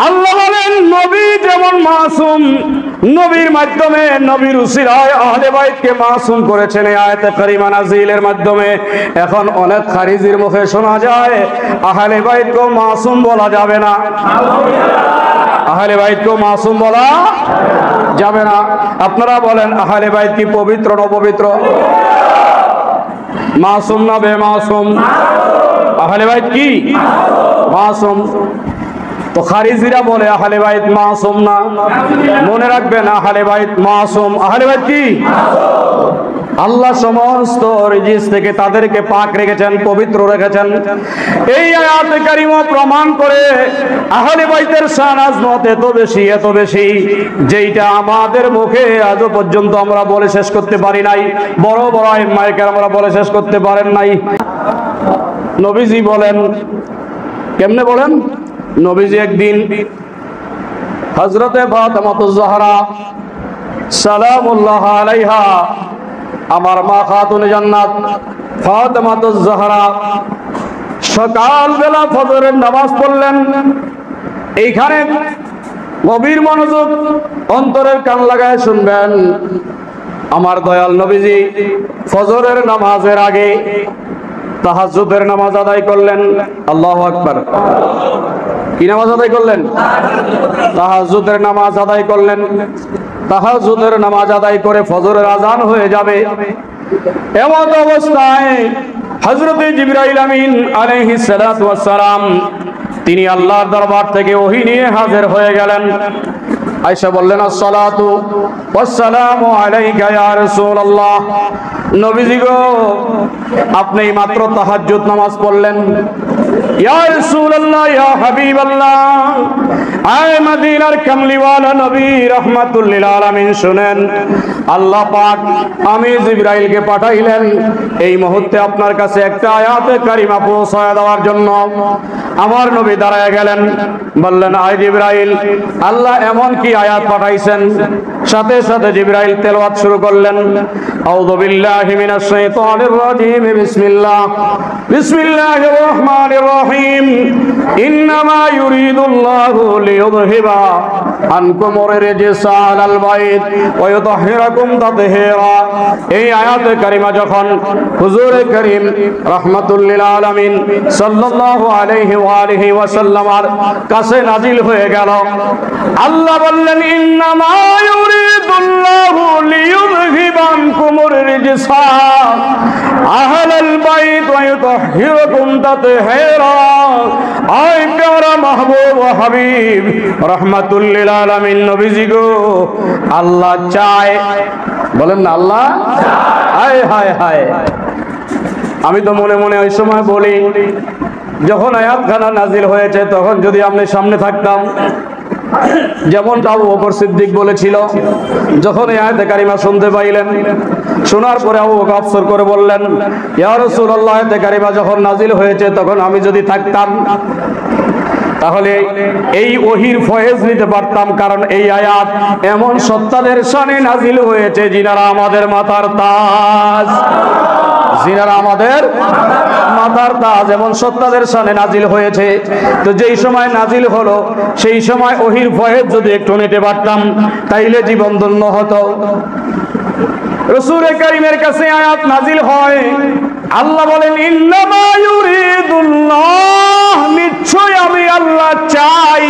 আল্লাহ বলেন নবী যেমন মাসুম, নবীর মাধ্যমে নবীর উসিলায় আহলে বাইতকে মাসুম করেছেন এই আয়াতে কারিমা নাজিলের মাধ্যমে। এখন অনেক খারিজির মুখে শোনা যায় আহলে বাইতকে মাসুম বলা যাবে না, আহলে বাইতকে মাসুম বলা যাবে না। আপনারা বলেন আহলে বাইত কি পবিত্র না অপবিত্র? মাসুম না বেমাসুম? আহলে বাইত কি মাসুম। তো খারিজিরা বলে আহলে বাইত মাসুম না। মনে রাখবেন আহলে বাইত মাসুম। আহলে বাইত কি? আল্লাহ সমস্ত রিজিস থেকে তাদেরকে পাক রেখেছেন, পবিত্র রেখেছেন। এই আয়াতে কারিমা প্রমাণ করে আহলে বাইতের শান আজমত এত বেশি, এত বেশি, যেইটা আমাদের মুখে আজও পর্যন্ত আমরা বলে শেষ করতে পারি নাই। বড় বড় আইম্মায়ে কেরাম আমরা বলে শেষ করতে পারেন নাই। নবীজি বলেন, কেমনে বলেন? নবীজি একদিন হযরতে ফাতেমাতুজ জাহরা সালামুল্লাহ আলাইহা, আমার মা খাতুনে জান্নাত ফাতেমাতুজ জাহরা সকালবেলা ফজরের নামাজ পড়লেন। এইখানে গভীর মনোযোগ, অন্তরের কান লাগায় শুনবেন। আমার দয়াল নবীজি ফজরের নামাজের আগে তাহাজ্জুদের নামাজ আদায় করলেন। আল্লাহু আকবার। কি নামাজ আদায় করলেন? তাহাজ্জুদের নামাজ আদায় করলেন। তাহাজ্জুদের নামাজ আদায় করে ফজরের আজান হয়ে যাবে। এমন অবস্থায় হযরতে জিবরাইল আমিন আলাইহিস সালাতু ওয়াস সালাম তিনি আল্লাহর দরবার থেকে ওহী নিয়ে হাজির হয়ে গেলেন। আয়েশা বললেন, আসসালাতু ওয়াসসালামু আলাইকা ইয়া রাসূলুল্লাহ। নবীজি গো, আপনি মাত্র তাহাজ্জুদ নামাজ পড়লেন। ইয়া রাসূলুল্লাহ, ইয়া হাবিবাল্লাহ, আয় মদিনার কামলিওয়ালা নবী রাহমাতুল লিল আলামিন, শুনেন, আল্লাহ পাক আমি জিবরাইলকে পাঠাইলেন এই মুহূর্তে আপনার কাছে একটা আয়াতে কারিমা পৌঁছায় দেওয়ার জন্য। আমার নবী দাঁড়ায় গেলেন, বললেন, আয় জিবরাইল, আল্লাহ এমন কি আয়াত পাঠাইছেন? সাথে সাথে জিবরাইল তেলাওয়াত শুরু করলেন, আউযু বিল্লাহি মিনাশ শাইতানির রাজীম, বিসমিল্লাহির রহমানির রহিম, ইন্নামা ইউরিদুল্লাহু লিইয়ুযহিবা আনকুমুর রিজসা আলাল বাইত ওয়া ইউতাহহিরাকুম তাতহীরা। এই আয়াতে কারিমা যখন হুজুরে করিম রাহমাতুল লিল আলামিন সাল্লাল্লাহু আলাইহি ওয়া আলিহি ওয়াসাল্লামের কাছে নাজিল হয়ে গেল, আল্লাহ বললেন, ইন্নামা ইউরিদুল্লাহু লিইয়ুযহিবা আনকুমুর রিজসা আহলাল বাইত ওয়া ইউতাহহিরাকুম তাতহীরা। আয় প্যারা মাহবুব ও হাবিব রাহমাতুল লিল আলামিন নবীজি গো, আল্লাহ চায়, বলেন না আল্লাহ হায় হায় হায়। আমি তো মনে মনে ওই সময় বলি, যখন আয়াতখানা নাজিল হয়েছে তখন যদি আমি সামনে থাকতাম, যেমন আবু বকর সিদ্দিক বলেছিল, যখন এই আয়াতে কারিমা শুনতে পাইলেন, শোনার পরে আবু বকর আফসর করে বললেন, ইয়া রাসূলুল্লাহ, আয়াতে কারিমা যখন নাজিল হয়েছে তখন আমি যদি থাকতাম তাহলে এই ওহির ফয়েজ নিতে পারতাম, কারণ এই আয়াত এমন সত্তাদের শানে নাজিল হয়েছে যিনারা আমাদের মাথার তাজ, যিনারা আমাদের মাথার তাজ, এমন সত্তাদের শানে নাজিল হয়েছে। তো যেই সময় নাজিল হলো সেই সময় ওহির ফয়েজ যদি একটু নিতে পারতাম তাইলে জীবন ধন্য হতো। রাসূল কারীমের কাছে আয়াত নাজিল হয়, আল্লাহ বলেন, ইন্নামা ইউরিদুল্লাহ, নিশ্চয় আমি আল্লাহ চাই।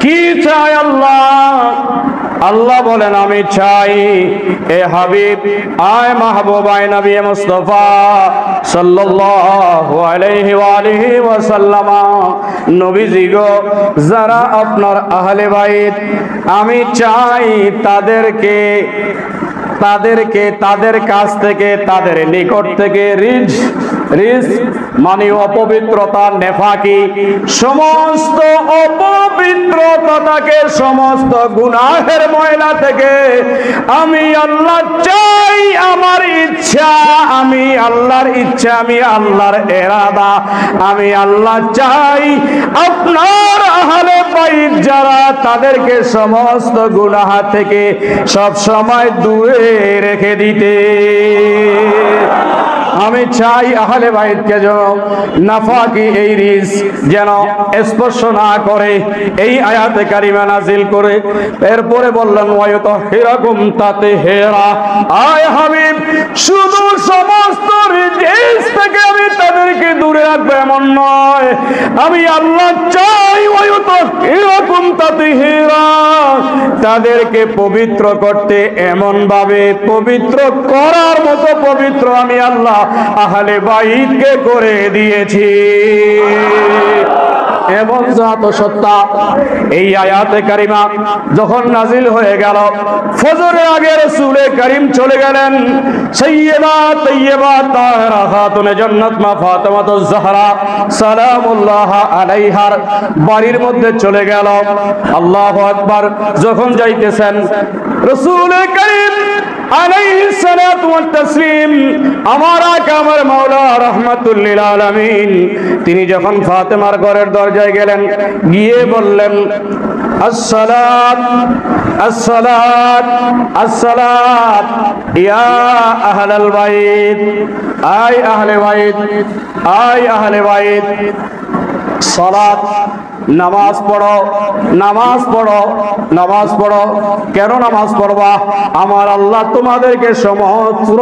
কি চাই আল্লাহ? আল্লাহ বলেন, আমি চাই এ হাবিব, আয় মাহবুব, আয় নবী মুস্তাফা সাল্লাল্লাহু আলাইহি ওয়া আলিহি ওয়াসাল্লাম, নবীজি গো, যারা আপনার আহলে বাইত, আমি চাই তাদেরকে তাদের কাছ থেকে, তাদের নিকট থেকে রিজ মানে অপবিত্রতা, নেফাকি, সমস্ত অপবিত্রতাকে, সমস্ত গুনাহের ময়লা থেকে আমি আল্লাহ চাই। আমার ইচ্ছা, আমি আল্লাহর ইচ্ছা, আমি আল্লাহর ইরাদা, আমি আল্লাহ চাই আপনার আহলে বাইত যারা, তাদেরকে সমস্ত গুনাহ থেকে সব সময় দূরে রেখে দিতে। আমি চাই আহলে বাইতকে যেন নাফাকি এই রিস যেন স্পর্শ না করে, এই আয়াতে কারিমা নাজিল করে এরপরে বললেন ওয়ায়ুতাহিরাকুম তাতহীরা। আয় হাবিব, শুধু সমস্ত রিজিস থেকে আমি তাদেরকে দূরে রাখবো এমন নয়, আমি আল্লাহ চাই ওয়ায়ুতাহিরাকুম তাতহীরা, তাদেরকে পবিত্র করতে এমন ভাবে পবিত্র করার মতো পবিত্র আমি আল্লাহ আহলে বাইতকে করে দিয়েছি। এমন জাত সত্তা। এই আয়াতে কারিমা যখন নাজিল হয়ে গেল, ফজরের আগে রাসূল করিম চলে গেলেন সাইয়্যিদা তাইয়্যিবা তাহেরা খাতুনে জান্নাত মা ফাতেমাতুজ জাহরা সালামুল্লাহ আলাইহার বাড়ির মধ্যে চলে গেল। আল্লাহু আকবার। যখন যাইতেছেন রাসূল করিম আলাইহিস সালাতু ওয়াত তাসলিম, আমার আকা আমার মাওলা রাহমাতুল লিল আলামিন, তিনি যখন ফাতেমার ঘরের দরজায় গেলেন, গিয়ে বললেন আসসালাত আসসালাত আসসালাত ইয়া আহলাল বাইত, আয় আহলে বাইত, আয় আহলে বাইত, সালাত, নামাজ পড়ো, নামাজ পড়ো, নামাজ পড়ো। কেন নামাজ পড়বা? আমার আল্লাহ তোমাদেরকে সমস্ত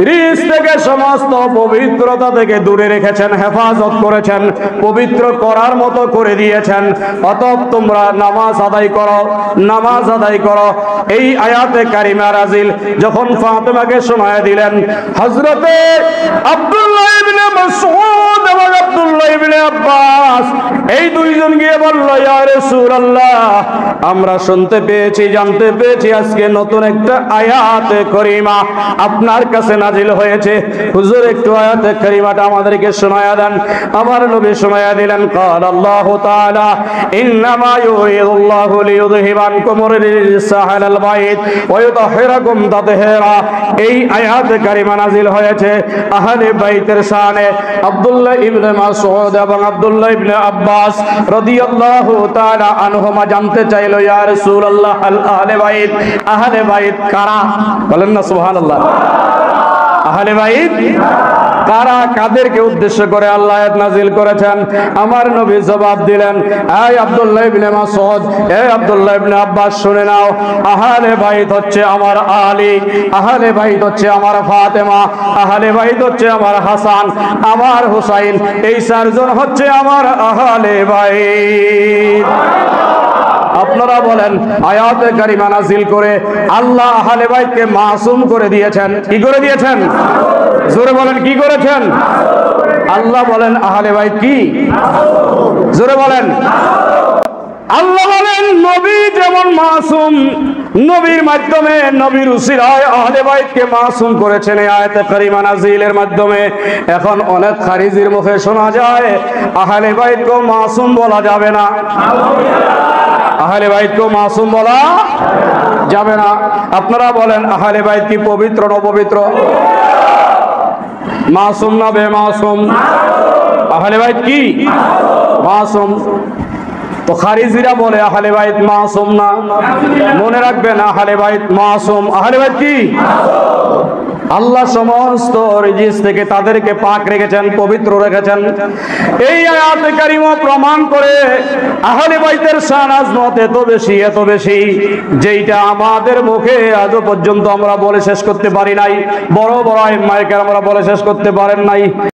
রিস থেকে সমস্ত পবিত্রতা থেকে দূরে রেখেছেন, হেফাজত করেছেন, পবিত্র করার মতো করে দিয়েছেন। অতএব তোমরা নামাজ আদায় করো, নামাজ আদায় করো। এই আয়াতে কারিমা নাজিল যখন ফাতেমাকে শোনায় দিলেন, হযরতে আব্দুল্লাহ ইবনে মাসউদ এবং আব্দুল্লাহ ইবনে আব্বাস এই দুইজন গিয়ে বলল, ইয়া রাসূলুল্লাহ, আমরা শুনতে পেয়েছি, জানতে পেয়েছি আজকে নতুন একটা আয়াতে কারিমা আপনার কাছে নাজিল হয়েছে। হুজুর, একটু আয়াতে কারিমাটা আমাদেরকে শোনায়া দেন। আমার নবী শোনায়া দিলেন, قال الله تعالى انما يريد الله ليذهب عنكم الرجس اهل البيت ويطهركم تطهيرا। এই আয়াতে কারিমা নাজিল হয়েছে আহলে বাইতের শানে। আব্দুল্লাহ ইবনে মাসউদ এবং আব্দুল্লাহ ইবনে আব্বাস রাদিয়াল্লাহু তাআলা আনহুমা জানতে চাইল, ইয়া রাসূলুল্লাহ, আহলে বাইত, আহলে বাইত কারা? বলেন না সুবহানাল্লাহ। আহলে বাইত কারা? কাদেরকে উদ্দেশ্য করে আল্লাহ আয়াত নাজিল করেছেন? আমার নবী জবাব দিলেন, এই আব্দুল্লাহ ইবনে মাসউদ, এই আব্দুল্লাহ ইবনে আব্বাস, শুনে নাও, আহলে বাইত হচ্ছে আমার আলী, আহলে বাইত হচ্ছে আমার ফাতেমা, আহলে বাইত হচ্ছে আমার হাসান, আমার হুসাইন, এই চারজন হচ্ছে আমার আহলে বাইত। আপনারা বলেন, আয়াতে কারিমা নাজিল করে আল্লাহ আহলে বাইতকে মাসুম করে দিয়েছেন। কি করে দিয়েছেন? জোরে বলেন, কি করেছেন? আল্লাহ বলেন আহলে বাইত কি? জোরে বলেন। আল্লাহ বলেন নবী যেমন মাসুম, নবীর মাধ্যমে, নবীর উসিলায় আহলে বাইতকে মাসুম করেছেন এই আয়াতে কারিমা নাজিলের মাধ্যমে। এখন অনেক খারিজির মুখে শোনা যায় আহলে বাইতকে মাসুম বলা যাবে না, আহলে বাইতকে মাসুম বলা যাবে না। আপনারা বলেন, আহলে বাইত কি পবিত্র না অপবিত্র? মাসুম না বেমাসুম? আহলে বাইত কি মাসুম। তো খারিজিরা বলে আহলে বাইত মাসুম না। মনে রাখবেন, আহলে বাইত মাসুম। আহলে বাইত কি? আল্লাহ সমস্ত রিজিস থেকে তাদেরকে পাক রেখেছেন, পবিত্র রেখেছেন। এই আয়াতে কারিমা প্রমাণ করে আহলে বাইতের শান আজমত এত বেশি, এত বেশি, যেইটা আমাদের মুখে আজও পর্যন্ত আমরা বলে শেষ করতে পারি নাই। বড় বড় আইম্মায়ে কেরামরা বলে শেষ করতে পারেন নাই।